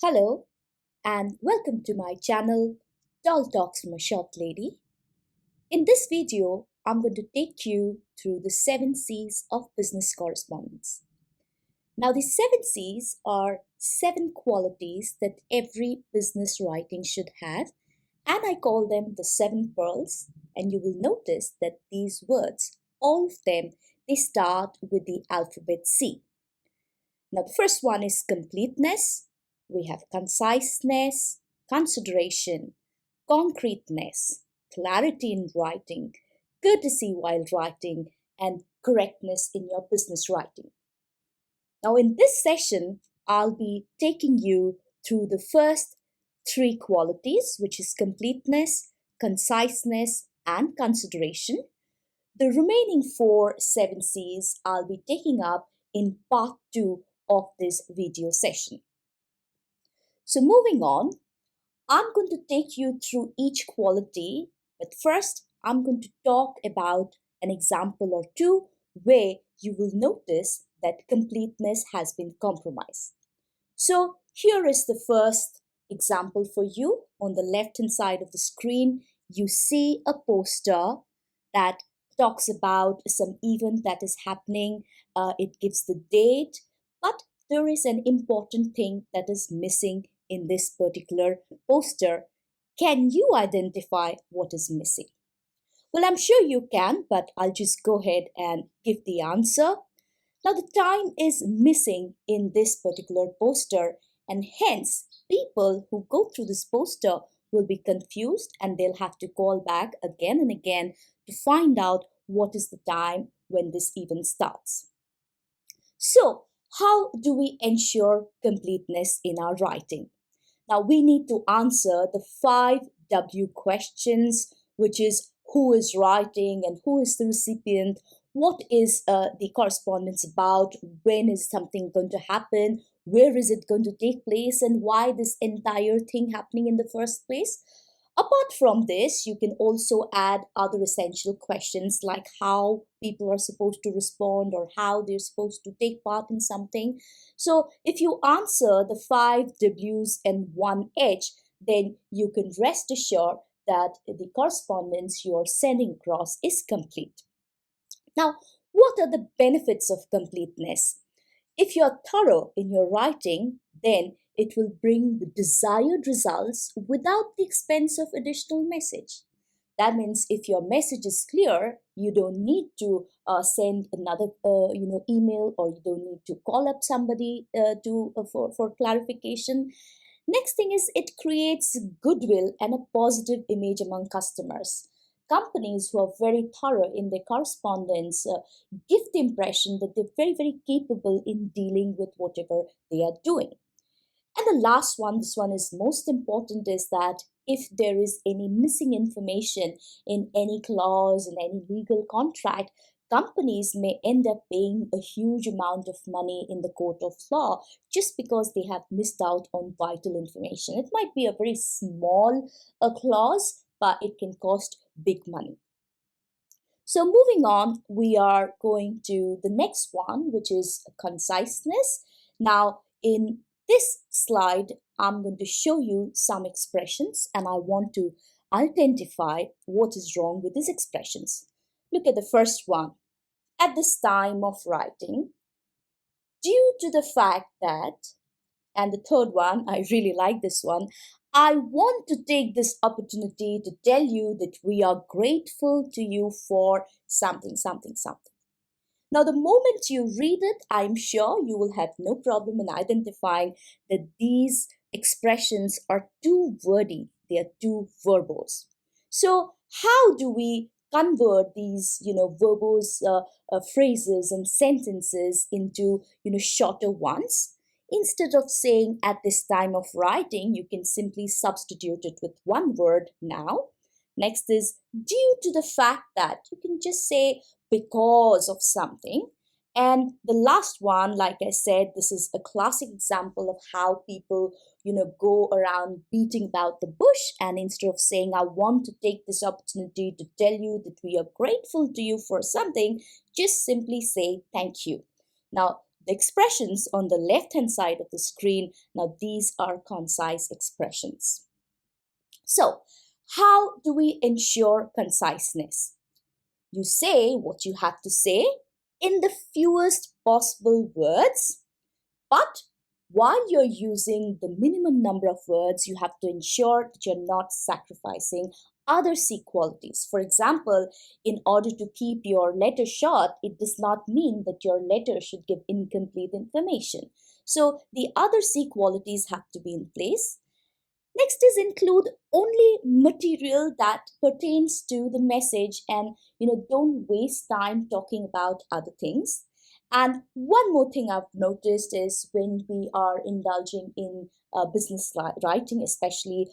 Hello and welcome to my channel Tall Talks from a Short Lady. In this video, I'm going to take you through the 7 Cs of business correspondence. Now, the 7 Cs are 7 qualities that every business writing should have, and I call them the 7 pearls. And you will notice that these words, all of them, they start with the alphabet C. Now, the first one is completeness. We have conciseness, consideration, concreteness, clarity in writing, courtesy while writing, and correctness in your business writing. Now, in this session, I'll be taking you through the first 3 qualities, which is completeness, conciseness, and consideration. The remaining 4 7 Cs I'll be taking up in part 2 of this video session. So moving on, I'm going to take you through each quality, but first I'm going to talk about an example or two where you will notice that completeness has been compromised. So here is the first example for you. On the left-hand side of the screen, you see a poster that talks about some event that is happening. It gives the date, but there is an important thing that is missing in this particular poster. Can you identify what is missing? Well, I'm sure you can, but I'll just go ahead and give the answer. Now, the time is missing in this particular poster, and hence people who go through this poster will be confused and they'll have to call back again and again to find out what is the time when this event starts. So, how do we ensure completeness in our writing? Now, we need to answer the 5 W questions, which is who is writing and who is the recipient, what is the correspondence about, when is something going to happen, where is it going to take place, and why this entire thing happening in the first place. Apart from this, you can also add other essential questions like how people are supposed to respond or how they're supposed to take part in something. So if you answer the 5 W's and 1 H, then you can rest assured that the correspondence you're sending across is complete. Now, what are the benefits of completeness? If you're thorough in your writing, then it will bring the desired results without the expense of additional message. That means if your message is clear, you don't need to send another email, or you don't need to call up somebody for clarification. Next thing is it creates goodwill and a positive image among customers. Companies who are very thorough in their correspondence give the impression that they're very, very capable in dealing with whatever they are doing. And the last one, this one is most important, is that if there is any missing information in any clause, in any legal contract, companies may end up paying a huge amount of money in the court of law just because they have missed out on vital information. It might be a very small clause, but it can cost big money. So moving on, we are going to the next one, which is conciseness. Now, in this slide, I'm going to show you some expressions and I want to identify what is wrong with these expressions. Look at the first one. At this time of writing, due to the fact that, and the third one, I really like this one, I want to take this opportunity to tell you that we are grateful to you for something, something, something. Now, the moment you read it, I'm sure you will have no problem in identifying that these expressions are too wordy, they are too verbose. So, how do we convert these, verbose phrases and sentences into, shorter ones? Instead of saying at this time of writing, you can simply substitute it with one word now. Next is due to the fact that, you can just say because of something. And the last one, like I said, this is a classic example of how people, go around beating about the bush. And instead of saying, I want to take this opportunity to tell you that we are grateful to you for something, just simply say thank you. Now, The expressions on the left-hand side of the screen, now these are concise expressions. So, how do we ensure conciseness? You say what you have to say in the fewest possible words, but while you're using the minimum number of words, you have to ensure that you're not sacrificing other C qualities. For example, in order to keep your letter short, it does not mean that your letter should give incomplete information. So the other C qualities have to be in place. Next is include only material that pertains to the message, and don't waste time talking about other things. And one more thing I've noticed is when we are indulging in business writing, especially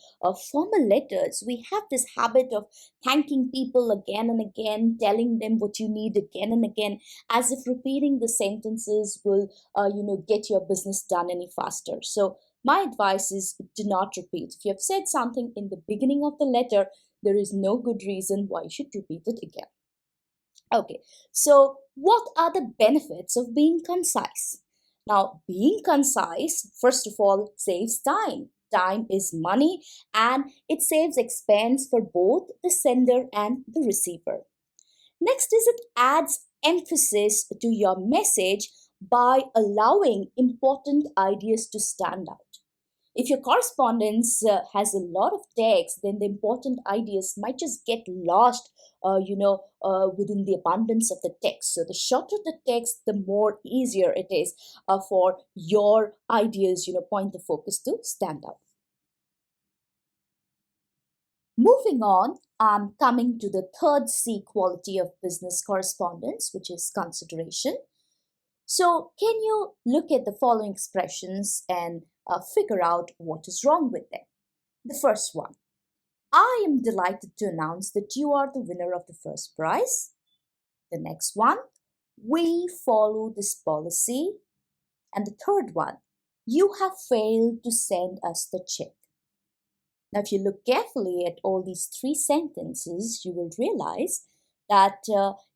formal letters, we have this habit of thanking people again and again, telling them what you need again and again, as if repeating the sentences will, get your business done any faster. So my advice is do not repeat. If you have said something in the beginning of the letter, there is no good reason why you should repeat it again. Okay, so what are the benefits of being concise? Now, being concise, first of all, saves time. Time is money, and it saves expense for both the sender and the receiver. Next is it adds emphasis to your message by allowing important ideas to stand out. If your correspondence has a lot of text, then the important ideas might just get lost, within the abundance of the text. So the shorter the text, the more easier it is for your ideas, point the focus to stand out. Moving on, I'm coming to the third C quality of business correspondence, which is consideration. So, can you look at the following expressions and figure out what is wrong with them? The first one, I am delighted to announce that you are the winner of the first prize. The next one, we follow this policy. And the third one, you have failed to send us the check. Now, if you look carefully at all these three sentences, you will realize that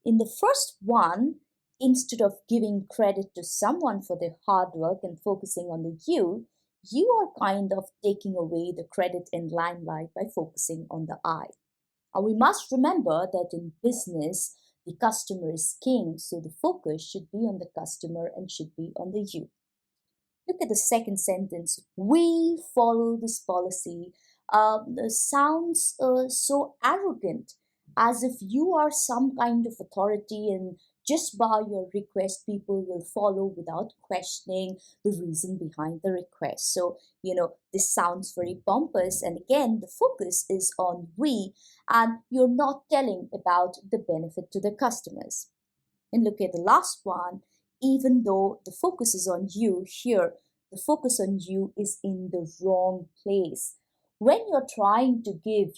in the first one, instead of giving credit to someone for their hard work and focusing on the you are kind of taking away the credit and limelight by focusing on the I. Now, we must remember that in business, the customer is king, so the focus should be on the customer and should be on the you. Look at the second sentence. We follow this policy. Sounds so arrogant, as if you are some kind of authority and just by your request, people will follow without questioning the reason behind the request. So, this sounds very pompous. And again, the focus is on we, and you're not telling about the benefit to the customers. And look at the last one. Even though the focus is on you here, the focus on you is in the wrong place. When you're trying to give,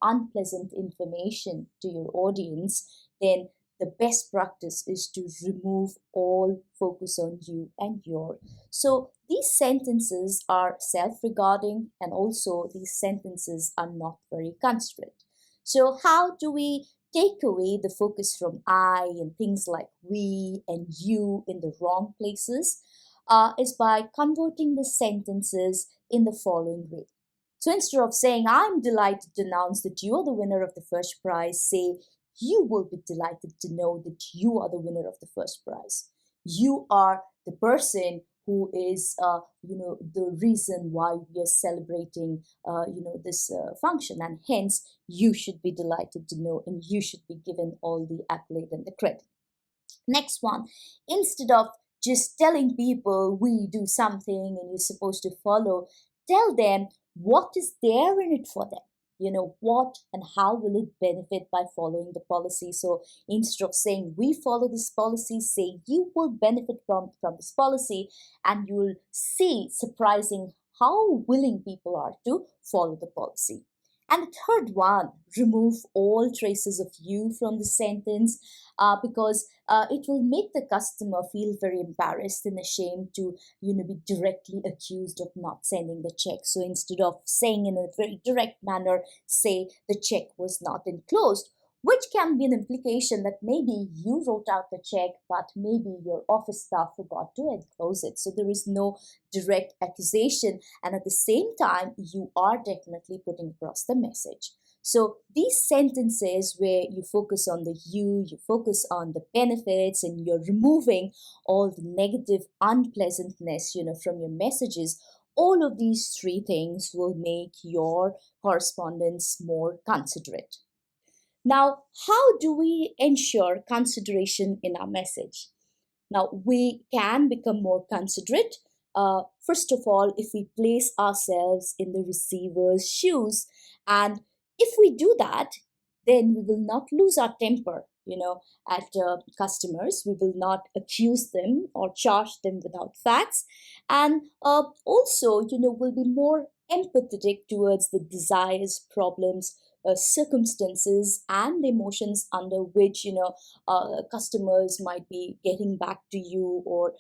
unpleasant information to your audience, then the best practice is to remove all focus on you and your. So these sentences are self-regarding, and also these sentences are not very considerate. So how do we take away the focus from I and things like we and you in the wrong places? Is by converting the sentences in the following way. So instead of saying, I'm delighted to announce that you are the winner of the first prize, say, you will be delighted to know that you are the winner of the first prize. You are the person who is, the reason why we are celebrating, this function. And hence, you should be delighted to know and you should be given all the accolade and the credit. Next one, instead of just telling people we do something and you're supposed to follow, tell them what is there in it for them. What and how will it benefit by following the policy? So instead of saying we follow this policy, say you will benefit from this policy, and you will see surprising how willing people are to follow the policy. And the third one, remove all traces of you from the sentence, because it will make the customer feel very embarrassed and ashamed to, be directly accused of not sending the check. So instead of saying in a very direct manner, say the check was not enclosed, which can be an implication that maybe you wrote out the check, but maybe your office staff forgot to enclose it. So there is no direct accusation, and at the same time, you are definitely putting across the message. So these sentences where you focus on the you focus on the benefits, and you're removing all the negative unpleasantness, from your messages, all of these three things will make your correspondence more considerate. Now, how do we ensure consideration in our message? Now, we can become more considerate. First of all, if we place ourselves in the receiver's shoes, and if we do that, then we will not lose our temper, at customers. We will not accuse them or charge them without facts. And also, we'll be more empathetic towards the desires, problems, circumstances, and the emotions under which, customers might be getting back to you, or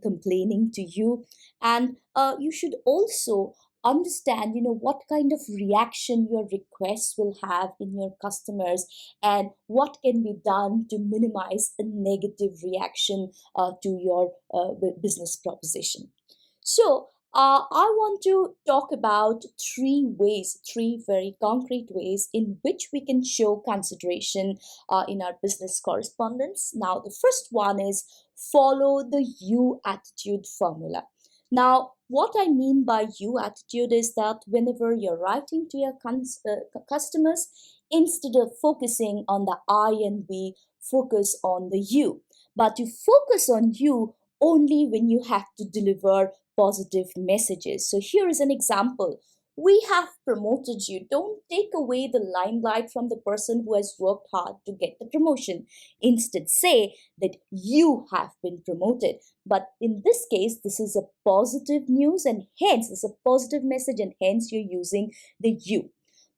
complaining to you. And you should also understand what kind of reaction your requests will have in your customers, and what can be done to minimize a negative reaction to your business proposition. So I want to talk about three very concrete ways in which we can show consideration in our business correspondence. Now, the first one is follow the you attitude formula. Now, what I mean by you attitude is that whenever you're writing to your customers, instead of focusing on the I and we, focus on the you. But you focus on you only when you have to deliver positive messages. So here is an example. We have promoted you. Don't take away the limelight from the person who has worked hard to get the promotion. Instead, say that you have been promoted. But in this case, this is a positive news, and hence it's a positive message, and hence you're using the you.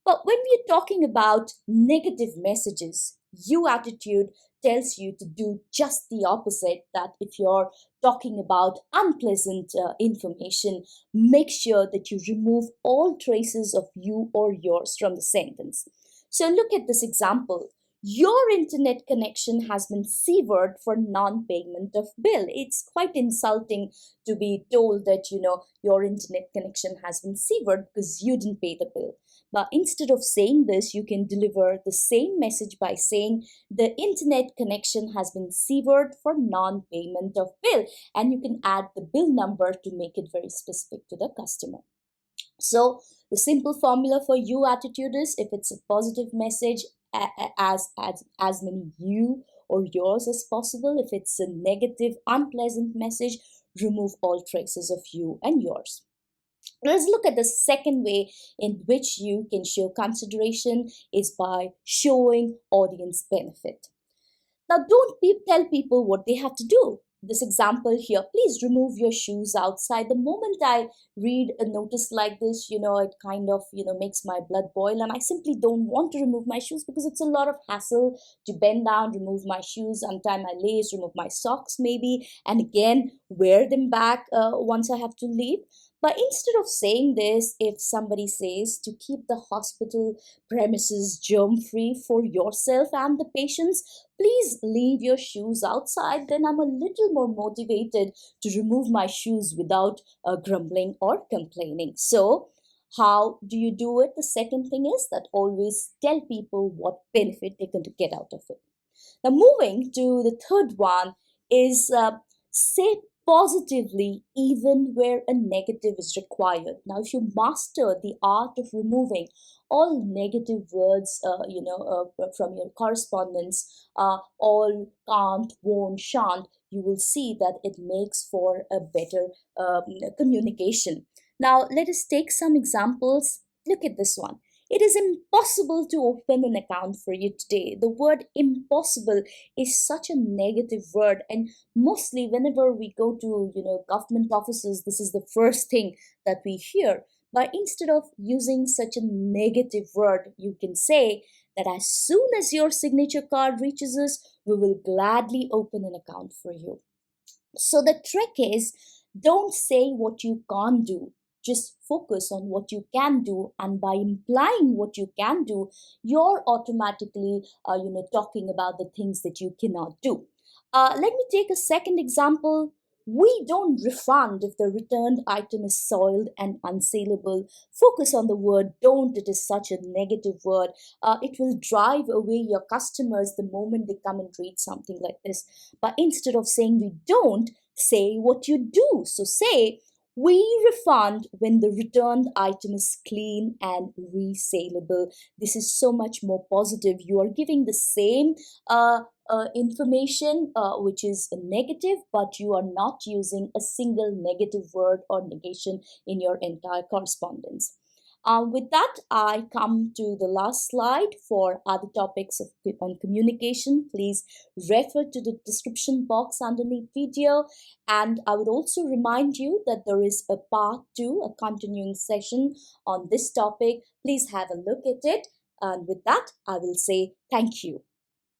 But when we're talking about negative messages, you attitude tells you to do just the opposite. That if you're talking about unpleasant information, make sure that you remove all traces of you or yours from the sentence. So look at this example. Your internet connection has been severed for non-payment of bill. It's quite insulting to be told that your internet connection has been severed because you didn't pay the bill. But instead of saying this, you can deliver the same message by saying the internet connection has been severed for non-payment of bill, and you can add the bill number to make it very specific to the customer. So the simple formula for you attitude is, if it's a positive message, as many you or yours as possible. If it's a negative, unpleasant message, remove all traces of you and yours. Let's look at the second way in which you can show consideration is by showing audience benefit. Now, don't tell people what they have to do. This example here, please remove your shoes outside. The moment I read a notice like this, it kind of, makes my blood boil, and I simply don't want to remove my shoes because it's a lot of hassle to bend down, remove my shoes, untie my lace, remove my socks maybe, and again, wear them back once I have to leave. But instead of saying this, if somebody says to keep the hospital premises germ free for yourself and the patients, please leave your shoes outside, then I'm a little more motivated to remove my shoes without grumbling or complaining. So, how do you do it? The second thing is that always tell people what benefit they're going to get out of it. Now, moving to the third one is say positively even where a negative is required. Now, if you master the art of removing all negative words, from your correspondence, all can't, won't, shan't, you will see that it makes for a better communication. Now, let us take some examples. Look at this one. It is impossible to open an account for you today. The word impossible is such a negative word, and mostly whenever we go to government offices, this is the first thing that we hear. But instead of using such a negative word, you can say that as soon as your signature card reaches us, we will gladly open an account for you. So the trick is, don't say what you can't do, just focus on what you can do, and by implying what you can do, you're automatically talking about the things that you cannot do. Let me take a second example. We don't refund if the returned item is soiled and unsaleable. Focus on the word don't. It is such a negative word. It will drive away your customers the moment they come and read something like this. But instead of saying we don't, say what you do. So say, we refund when the returned item is clean and resaleable. This is so much more positive. You are giving the same information which is negative, but you are not using a single negative word or negation in your entire correspondence. With that, I come to the last slide. For other topics on communication, please refer to the description box underneath video. And I would also remind you that there is a part 2, a continuing session on this topic. Please have a look at it. And with that, I will say thank you.